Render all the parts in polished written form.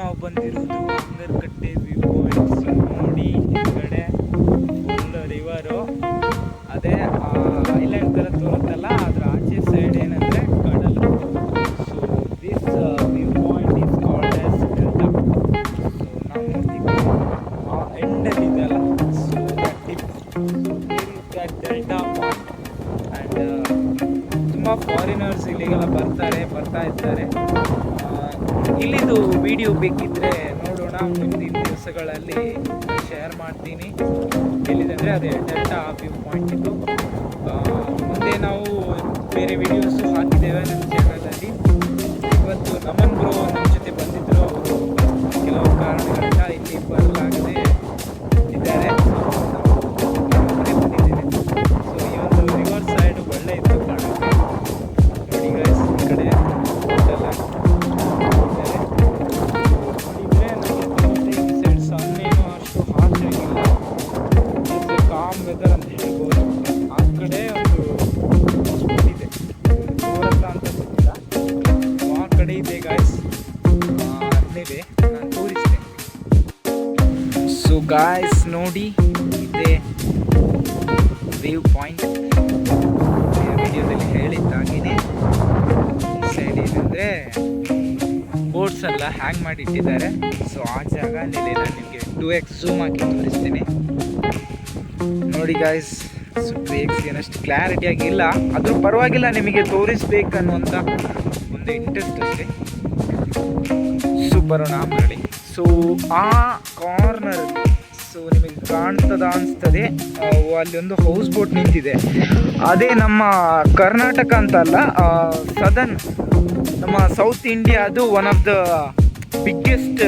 ನಾವು ಬಂದಿರೋದು ಹಂಗರಕಟ್ಟೆ view points ನೋಡಿ. ಈ ಕಡೆ ಫುಲ್ ರಿವರು, ಅದೇ ಐಲ್ಯಾಂಡ್ ಥರ ತೋರುತ್ತಲ್ಲ, ಅದರ ಆಚೆ ಸೈಡ್ ಏನಂದರೆ ಕಡಲು. So this view point is called as delta. So ನಾವು ನೋಡ್ತೀವಿ ಆ ಎಂಡಲ್ಲಿ ಇದೆ ಅಲ್ಲ, so that tip, that delta point. And ತುಂಬ ಫಾರಿನರ್ಸ್ ಇಲ್ಲಿಗೆಲ್ಲ ಬರ್ತಾ ಇರ್ತಾರೆ. ಇಲ್ಲಿದು ವಿಡಿಯೋ ಬೇಕಿದ್ದರೆ ನೋಡೋಣ, ಮುಂದಿನ ದಿವಸಗಳಲ್ಲಿ ಶೇರ್ ಮಾಡ್ತೀನಿ. ಎಲ್ಲಿದೆ ಅಂದರೆ ಅದೇ ಡೆಲ್ಟಾ ವ್ಯೂ ಪಾಯಿಂಟ್ ಇದು. ಮುಂದೆ ನಾವು ಬೇರೆ ವಿಡಿಯೋಸು ಹಾಕಿದ್ದೇವೆ ನಮ್ಮ ಚಾನಲಲ್ಲಿ. ಇವತ್ತು ನಮನ್ ಬ್ರೋ ನಮ್ಮ ಜೊತೆ ಬಂದಿದ್ದರು. ಅವರು ಕೆಲವು ಕಾರಣಗಳಿಂದ ಇಲ್ಲಿ ಬರಲಾಗದೆ ಇದ್ದಾರೆ. ಬಂದಿದ್ದೇನೆ. ಸೊ ಈ ಒಂದು ರಿವರ್ ಸೈಡ್ ಒಳ್ಳೆ ಇತ್ತು ಕಾಣೋಕ್ಕೆ. ನೋಡಿ ಗೈಸ್, ಈ ಕಡೆ ಹೋಟೆಲ್ಲ ನೋಡಿದರೆ ನಮಗೆ ಈ ಸೈಡ್ ಸನ್ನೇನು ಅಷ್ಟು ಹಾಟ್ ಆಗಿಲ್ಲ. ಕಾಮ್ ವೆದರ್ ಅಂತ ಹೇಳ್ಬೋದು. ಆ ಕಡೆ ಒಂದು ಇದೆ ತೋರತ್ತ ಅಂತ ಗೊತ್ತಿಲ್ಲ, ಆ ಕಡೆ ಇದೆ ಗಾಯ್ಸ್. ಅಲ್ಲಿದೆ, ನಾನು ತೋರಿಸ್ತೇನೆ. ಸೊ ಗಾಯ್ಸ್ ನೋಡಿ, ಇದೆ ವ್ಯೂ ಪಾಯಿಂಟ್. ವಿಡಿಯೋದಲ್ಲಿ ಹೇಳಿದ್ದಾಗೇನೆ ಈ ಸೈಡ್ ಏನಂದರೆ ಬೋಟ್ಸ್ ಎಲ್ಲ ಹ್ಯಾಂಗ್ ಮಾಡಿ ಇಟ್ಟಿದ್ದಾರೆ. ಸೊ ಆ ಜಾಗ ಅಲ್ಲಿ ನಾನು ನಿಮಗೆ 2x ಝೂಮ್ ಹಾಕಿ ತೋರಿಸ್ತೀನಿ. ನೋಡಿ ಗಾಯ್ಸ್, ಸೊ 2x ಏನಷ್ಟು ಕ್ಲಾರಿಟಿಯಾಗಿ ಇಲ್ಲ, ಆದರೂ ಪರವಾಗಿಲ್ಲ, ನಿಮಗೆ ತೋರಿಸ್ಬೇಕನ್ನುವಂಥ ಒಂದು ಇಂಟ್ರೆಸ್ಟ್ ಅಷ್ಟೇ. ಸೊ ಬರೋಣ ಮರಳಿ. ಸೊ ಆ ಕಾರ್ನರಲ್ಲಿ ಸೊ ನಿಮಗೆ ಕಾಣ್ತದ ಅನಿಸ್ತದೆ, ಅಲ್ಲಿ ಒಂದು ಹೌಸ್ ಬೋಟ್ ನಿಂತಿದೆ. ಅದೇ ನಮ್ಮ ಕರ್ನಾಟಕ ಅಂತಲ್ಲ, ಸದರ್ನ್ ನಮ್ಮ ಸೌತ್ ಇಂಡಿಯಾದು one of the biggest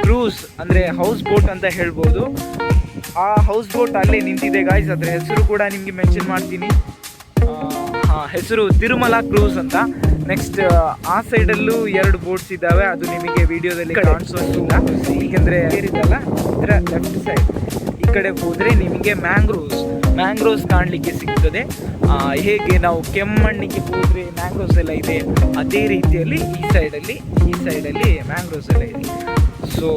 cruise ಅಂದರೆ ಹೌಸ್ ಬೋಟ್ ಅಂತ ಹೇಳ್ಬೋದು. ಆ ಹೌಸ್ ಬೋಟ್ ಅಲ್ಲೇ ನಿಂತಿದೆ ಗಾಯ್ಸ್. ಅದರ ಹೆಸರು ಕೂಡ ನಿಮಗೆ ಮೆನ್ಷನ್ ಮಾಡ್ತೀನಿ. ಹೆಸರು ತಿರುಮಲ ಕ್ರೂಸ್ ಅಂತ. ನೆಕ್ಸ್ಟ್ ಆ ಸೈಡಲ್ಲೂ 2 ಬೋಟ್ಸ್ ಇದ್ದಾವೆ, ಅದು ನಿಮಗೆ ವಿಡಿಯೋದಲ್ಲಿ ಕಾಣಿಸೋದಿಲ್ಲ, ಏಕೆಂದರೆ ಏರಿದಲ್ಲ ಇದರ ಲೆಫ್ಟ್ ಸೈಡ್. ಈ ಕಡೆ ಹೋದರೆ ನಿಮಗೆ ಮ್ಯಾಂಗ್ರೋವ್ಸ್ ಕಾಣಲಿಕ್ಕೆ ಸಿಗ್ತದೆ. ಹೇಗೆ ನಾವು ಕೆಮ್ಮಣ್ಣಿಗೆ ಹೋದರೆ ಮ್ಯಾಂಗ್ರೋವ್ಸ್ ಎಲ್ಲ ಇದೆ, ಅದೇ ರೀತಿಯಲ್ಲಿ ಈ ಸೈಡಲ್ಲಿ ಮ್ಯಾಂಗ್ರೋವ್ಸ್ ಎಲ್ಲ ಇದೆ. ಸೊ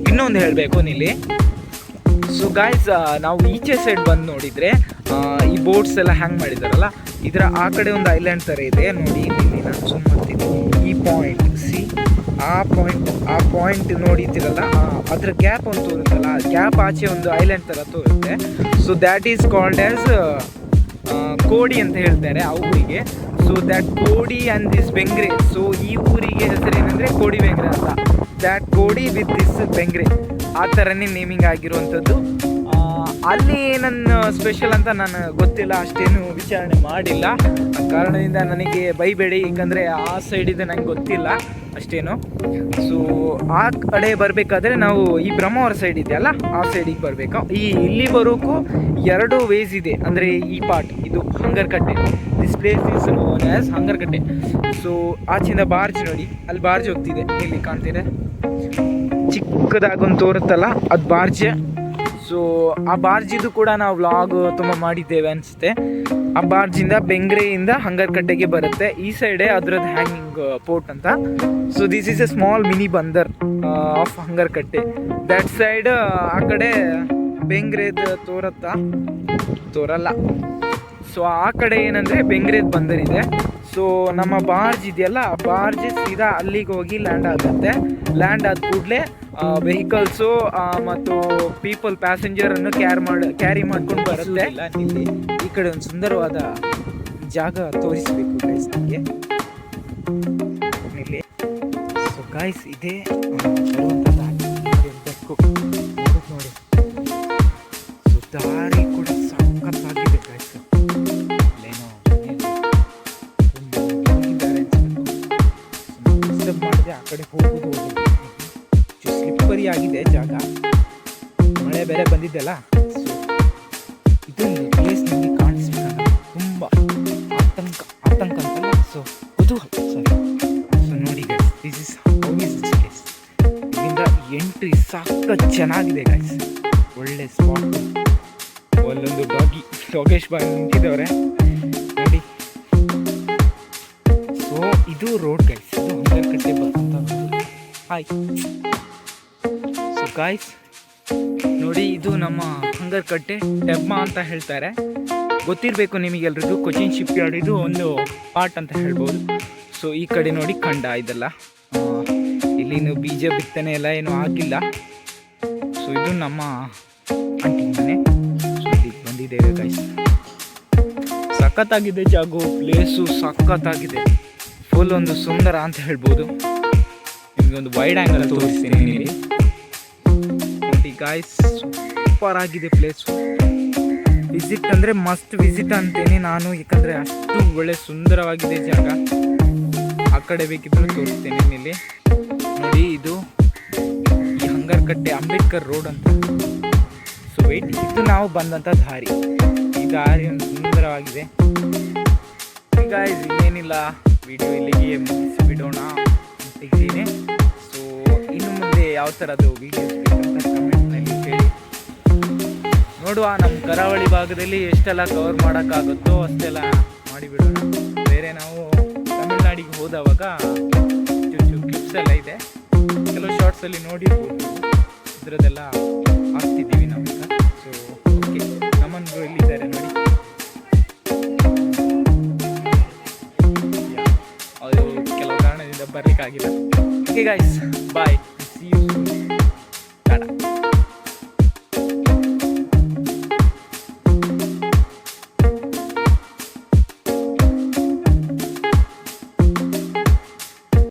ಇನ್ನೊಂದು ಹೇಳಬೇಕು ಇಲ್ಲಿ. ಸೊ ಗಾಯ್ಸ್, ನಾವು ಈಚೆ ಸೈಡ್ ಬಂದು ನೋಡಿದರೆ ಈ ಬೋಟ್ಸ್ ಎಲ್ಲ ಹ್ಯಾಂಗ್ ಮಾಡಿದಾರಲ್ಲ, ಇದರ ಆ ಕಡೆ ಒಂದು ಐಲ್ಯಾಂಡ್ ಥರ ಇದೆ ನೋಡಿ. ಇಲ್ಲಿ ನಾನು ಝೂಮ್ ಮಾಡ್ತೀನಿ. ಈ ಪಾಯಿಂಟ್ ಸಿ, ಆ ಪಾಯಿಂಟ್ ನೋಡಿದ್ದೀರಲ್ಲ, ಅದರ ಗ್ಯಾಪ್ ಒಂದು ತೋರುತ್ತಲ್ಲ, ಗ್ಯಾಪ್ ಆಚೆ ಒಂದು ಐಲ್ಯಾಂಡ್ ಥರ ತೋರುತ್ತೆ. So that is called as Kodi ಅಂತ ಹೇಳ್ತಾರೆ ಆ ಊರಿಗೆ. So that Kodi and this Bengre. So ಈ ಊರಿಗೆ ಹೆಸರೇನೆಂದರೆ ಕೋಡಿ ಬೆಂಗ್ರೆ ಅಂತ. That Kodi with this Bengre, ಆ ಥರನೇ ನೇಮಿಂಗ್ ಆಗಿರುವಂಥದ್ದು. ಅಲ್ಲಿ ಏನನ್ನು ಸ್ಪೆಷಲ್ ಅಂತ ನಾನು ಗೊತ್ತಿಲ್ಲ, ಅಷ್ಟೇನು ವಿಚಾರಣೆ ಮಾಡಿಲ್ಲ. ಆ ಕಾರಣದಿಂದ ನನಗೆ ಬೈಬೇಡಿ, ಏಕೆಂದರೆ ಆ ಸೈಡಿದೆ ನಂಗೆ ಗೊತ್ತಿಲ್ಲ ಅಷ್ಟೇನು. ಸೊ ಆ ಕಡೆ ಬರಬೇಕಾದ್ರೆ ನಾವು ಈ ಬ್ರಹ್ಮಾವರ ಸೈಡ್ ಇದೆಯಲ್ಲ, ಆ ಸೈಡಿಗೆ ಬರಬೇಕು. ಇಲ್ಲಿ ಬರೋಕ್ಕೂ 2 ವೇಸ್ ಇದೆ. ಅಂದರೆ ಈ ಪಾರ್ಟ್ ಇದು Hangarakatte, this place is known as Hangarakatte. So ಆಚಿಂದ ಬಾರ್ಜ್ ನೋಡಿ, ಅಲ್ಲಿ ಬಾರ್ಜ್ ಹೋಗ್ತಿದೆ, ಇಲ್ಲಿ ಕಾಣ್ತಿದೆ ಚಿಕ್ಕದಾಗೊಂದು ತೋರುತ್ತಲ್ಲ, ಅದು ಬಾರ್ಜ್. ಸೊ ಆ ಬಾರ್ಜಿದು ಕೂಡ ನಾವು ವ್ಲಾಗ್ ತುಂಬ ಮಾಡಿದ್ದೇವೆ ಅನಿಸುತ್ತೆ. ಆ ಬಾರ್ಜಿಂದ ಬೆಂಗ್ರೆಯಿಂದ ಹಂಗರಕಟ್ಟೆಗೆ ಬರುತ್ತೆ. ಈ ಸೈಡೇ ಅದರದ್ದು ಹ್ಯಾಂಗಿಂಗ್ ಪೋರ್ಟ್ ಅಂತ. So this is a small mini ಬಂದರ್ ಆಫ್ ಹಂಗರಕಟ್ಟೆ. ದ್ಯಾಟ್ ಸೈಡ್ ಆ ಕಡೆ ಬೆಂಗ್ರೆದು ತೋರಲ್ಲ. ಸೊ ಆ ಕಡೆ ಏನಂದರೆ ಬೆಂಗ್ರೆದು ಬಂದರಿದೆ. ಸೊ ನಮ್ಮ ಬಾರ್ಜ್ ಇದೆಯಲ್ಲ, ಬಾರ್ಜ್ ಸೀದಾ ಅಲ್ಲಿಗೆ ಹೋಗಿ ಲ್ಯಾಂಡ್ ಆಗುತ್ತೆ. ಲ್ಯಾಂಡ್ ಆದ ಕೂಡಲೇ ವೆಹಿಕಲ್ಸು ಮತ್ತು ಪೀಪಲ್ ಪ್ಯಾಸೆಂಜರನ್ನು ಕ್ಯಾರಿ ಮಾಡ್ಕೊಂಡು ಬರುತ್ತೆ. ಇಲ್ಲಿ ಈ ಕಡೆ ಒಂದು ಸುಂದರವಾದ ಜಾಗ ತೋರಿಸಬೇಕು ಗೈಸ್ ನನಗೆ ಇಲ್ಲಿ. ಸೊ ಗೈಸ್, ಇದೇ ಬೆಕ್ಕು ನೋಡಿ. ಸೊ ದಾರಿ ಕೂಡ ಸಖತ್ತಾಗಿದೆ ಗೈಸ್. ಇಲ್ಲೇನೋ ಡಿಸ್ಟರ್ಬ್ ಮಾಡಿದೆ, ಆ ಕಡೆ ಹೋಗೋದು ಸ್ಲಿಪ್ಪರಿ ಆಗಿದೆ ಜಾಗ, ಮಳೆ ಬೇರೆ ಬಂದಿದ್ದೆಲ್ಲ. ಸೊ ಇದೊಂದು ಪ್ಲೇಸ್ ನನಗೆ ಕಾಣಿಸ್ಬೇಕಂತ ತುಂಬ ಆತಂಕ ಅಂತಲ್ಲ, ಸೊ ಕುತೂಹಲ. ಸೊ ನೋಡಿ guys, this is how is this place. ಇಲ್ಲಿಂದ ಎಂಟ್ರಿ ಸಖತ್ ಚೆನ್ನಾಗಿದೆ ಗೈಸ್, ಒಳ್ಳೆ ಸ್ಪಾಟ್. ಅಲ್ಲೊಂದು ಡಾಗೇಶ್ ಬಾಯ್ ನಿಂತಿದ್ದವ್ರೆ ನೋಡಿ. ಸೊ ಇದು ರೋಡ್ ಗೈಸ್, ಇದು ಹಂಗರಕಟ್ಟೆ ಬರ್ತಂತ ಹಾಯ್. ಸೊ ಗಾಯ್ಸ್ ನೋಡಿ, ಇದು ನಮ್ಮ ಹಂಗರಕಟ್ಟೆ ಟೆಮ್ಮ ಅಂತ ಹೇಳ್ತಾರೆ. ಗೊತ್ತಿರಬೇಕು ನಿಮಗೆಲ್ರಿಗೂ, ಕೊಚ್ಚಿನ್ ಶಿಪ್ ಯಾರ್ಡ್ ಇದು ಒಂದು ಪಾರ್ಟ್ ಅಂತ ಹೇಳ್ಬೋದು. ಸೊ ಈ ಕಡೆ ನೋಡಿ ಖಂಡ ಇದೆಲ್ಲ, ಇಲ್ಲಿನು ಬೀಜ ಬಿತ್ತನೆ ಎಲ್ಲ ಏನೂ ಆಗಿಲ್ಲ. ಸೊ ಇದು ನಮ್ಮ ಆಂಟಿ ಮನೆ. ಸೊ ಇಲ್ಲಿಗೆ ಬಂದಿದ್ದೇವೆ ಗೈಸ್. ಸಖತ್ತಾಗಿದೆ ಜಾಗು, ಪ್ಲೇಸು ಸಖತ್ತಾಗಿದೆ, ಫುಲ್ ಒಂದು ಸುಂದರ ಅಂತ ಹೇಳ್ಬೋದು. ನಿಮಗೆ ಒಂದು ವೈಡ್ ಆ್ಯಂಗಲ್ ತೋರಿಸ್ತೀನಿ ಇಲ್ಲಿ ನೋಡಿ ಗಾಯ್ಸ್. ಸೂಪರ್ ಆಗಿದೆ ಪ್ಲೇಸು. ವಿಸಿಟ್ ಅಂದರೆ ಮಸ್ಟ್ ವಿಸಿಟ್ ಅಂತೇನೆ ನಾನು, ಯಾಕಂದರೆ ಅಷ್ಟು ಒಳ್ಳೆ ಸುಂದರವಾಗಿದೆ ಜಾಗ. ಆ ಕಡೆ ಬೇಕಿದ್ರೂ ತೋರಿಸ್ತೀನಿ ಇಲ್ಲಿ ನೋಡಿ. ಇದು ಈ ಹಂಗರಕಟ್ಟೆ ಅಂಬೇಡ್ಕರ್ ರೋಡ್ ಅಂತ. ಸೊ ವೆಯ್ಟ್, ಇದು ನಾವು ಬಂದಂಥ ದಾರಿ. ಈ ದಾರಿ ಒಂದು ಸುಂದರವಾಗಿದೆ ಗಾಯ್ಸ್. ಇನ್ನೇನಿಲ್ಲ, ವಿಡಿಯೋ ಇಲ್ಲಿಗೆ ಮುಗಿಸಿಬಿಡೋಣ ಅಂತ ಇದ್ದೀನಿ. ಸೊ ಇನ್ನು ಮುಂದೆ ಯಾವ ಥರದ್ದು ವೀಡಿಯೋಸ್ ಬೇಕಂತ ಕಮೆಂಟ್ನಲ್ಲಿ ಹೇಳಿ ನೋಡುವ. ನಮ್ಮ ಕರಾವಳಿ ಭಾಗದಲ್ಲಿ ಎಷ್ಟೆಲ್ಲ ಕವರ್ ಮಾಡೋಕ್ಕಾಗುತ್ತೋ ಅಷ್ಟೆಲ್ಲ ಮಾಡಿಬಿಡೋಣ. ಬೇರೆ ನಾವು ತಮಿಳ್ನಾಡಿಗೆ ಹೋದವಾಗ ಕ್ಲಿಪ್ಸ್ ಎಲ್ಲ ಇದೆ, ಕೆಲವು ಶಾರ್ಟ್ಸಲ್ಲಿ ನೋಡಿರ್ಬೋದು. ಇದರದ್ದೆಲ್ಲ ಹಾಕ್ತಿದ್ದೀವಿ ನಾವೀಗ. ಸೊ ಓಕೆ, ನಮ್ಮನ್ನು ಇಲ್ಲಿದ್ದಾರೆ ನೋಡಿ. ಅವರು ಕೆಲವು ಕಾರಣದಿಂದ ಬರಲಿಕ್ಕಾಗಿಲ್ಲ. ಓಕೆ ಗಾಯ್ಸ್, ಬಾಯ್.